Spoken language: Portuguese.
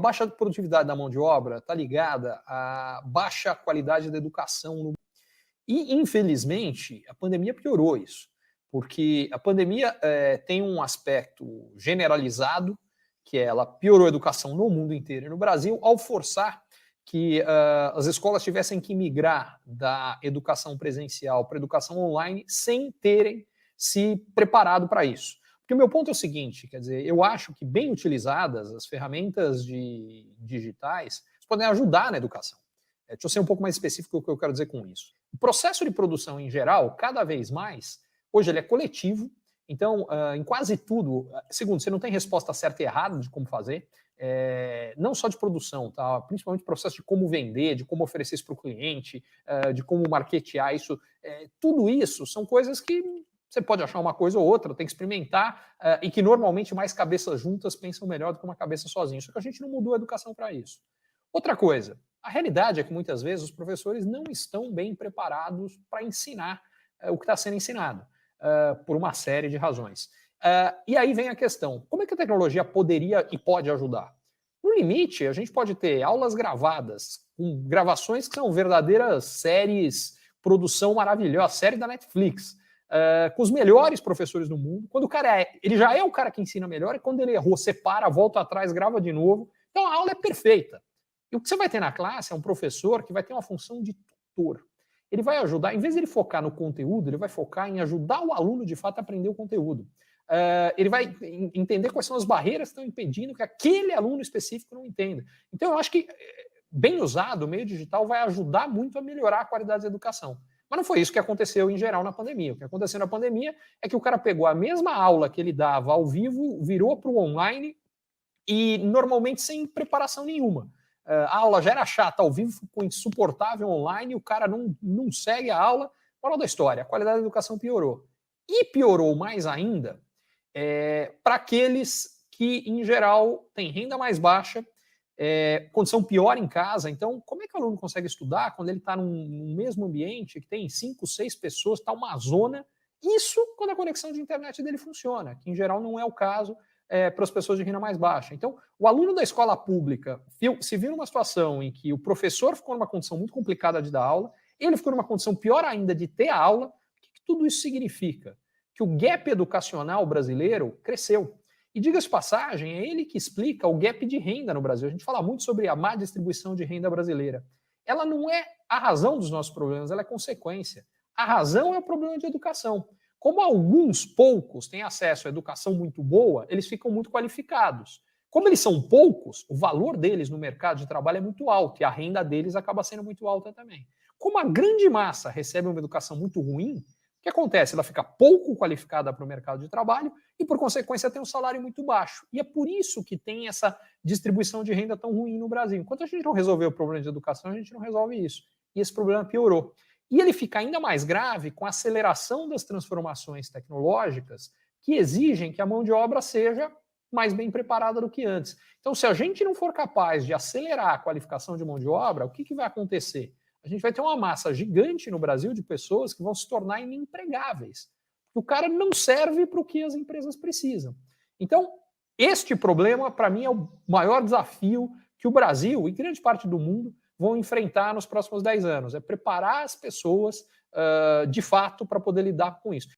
baixa produtividade da mão de obra está ligada à baixa qualidade da educação. E, infelizmente, a pandemia piorou isso, porque a pandemia tem um aspecto generalizado, que ela piorou a educação no mundo inteiro e no Brasil, ao forçar que as escolas tivessem que migrar da educação presencial para a educação online sem terem se preparado para isso. Porque o meu ponto é o seguinte, quer dizer, eu acho que bem utilizadas as ferramentas digitais podem ajudar na educação. Deixa eu ser um pouco mais específico do que eu quero dizer com isso. O processo de produção em geral, cada vez mais, hoje ele é coletivo, então em quase tudo, segundo, você não tem resposta certa e errada de como fazer, não só de produção, tá? Principalmente o processo de como vender, de como oferecer isso para o cliente, de como marketear isso, tudo isso são coisas que você pode achar uma coisa ou outra, tem que experimentar, e que normalmente mais cabeças juntas pensam melhor do que uma cabeça sozinha. Só que a gente não mudou a educação para isso. Outra coisa, a realidade é que muitas vezes os professores não estão bem preparados para ensinar o que está sendo ensinado, por uma série de razões. E aí vem a questão, como é que a tecnologia poderia e pode ajudar? No limite, a gente pode ter aulas gravadas, com gravações que são verdadeiras séries, produção maravilhosa, série da Netflix, com os melhores professores do mundo. Quando o cara ele já é o cara que ensina melhor, e quando ele errou, separa, volta atrás, grava de novo. Então a aula é perfeita. E o que você vai ter na classe é um professor que vai ter uma função de tutor. Ele vai ajudar, em vez de ele focar no conteúdo, ele vai focar em ajudar o aluno de fato a aprender o conteúdo. Ele vai entender quais são as barreiras que estão impedindo que aquele aluno específico não entenda. Então eu acho que, bem usado, o meio digital vai ajudar muito a melhorar a qualidade da educação. Mas não foi isso que aconteceu em geral na pandemia. O que aconteceu na pandemia é que o cara pegou a mesma aula que ele dava ao vivo, virou para o online e normalmente sem preparação nenhuma. A aula já era chata ao vivo, ficou insuportável online, o cara não segue a aula. Moral da história, a qualidade da educação piorou. E piorou mais ainda para aqueles que, em geral, têm renda mais baixa, condição pior em casa. Então, como é que o aluno consegue estudar quando ele está num mesmo ambiente que tem 5, 6 pessoas, está uma zona? Isso quando a conexão de internet dele funciona, que em geral não é o caso para as pessoas de renda mais baixa. Então, o aluno da escola pública se viu numa situação em que o professor ficou numa condição muito complicada de dar aula, ele ficou numa condição pior ainda de ter a aula. O que tudo isso significa? Que o gap educacional brasileiro cresceu. E diga-se de passagem, é ele que explica o gap de renda no Brasil. A gente fala muito sobre a má distribuição de renda brasileira. Ela não é a razão dos nossos problemas, ela é consequência. A razão é o problema de educação. Como alguns poucos têm acesso à educação muito boa, eles ficam muito qualificados. Como eles são poucos, o valor deles no mercado de trabalho é muito alto e a renda deles acaba sendo muito alta também. Como a grande massa recebe uma educação muito ruim, o que acontece? Ela fica pouco qualificada para o mercado de trabalho e, por consequência, tem um salário muito baixo. E é por isso que tem essa distribuição de renda tão ruim no Brasil. Enquanto a gente não resolver o problema de educação, a gente não resolve isso. E esse problema piorou. E ele fica ainda mais grave com a aceleração das transformações tecnológicas que exigem que a mão de obra seja mais bem preparada do que antes. Então, se a gente não for capaz de acelerar a qualificação de mão de obra, o que vai acontecer? A gente vai ter uma massa gigante no Brasil de pessoas que vão se tornar inempregáveis. O cara não serve para o que as empresas precisam. Então, este problema, para mim, é o maior desafio que o Brasil e grande parte do mundo vão enfrentar nos próximos 10 anos. É preparar as pessoas, de fato, para poder lidar com isso.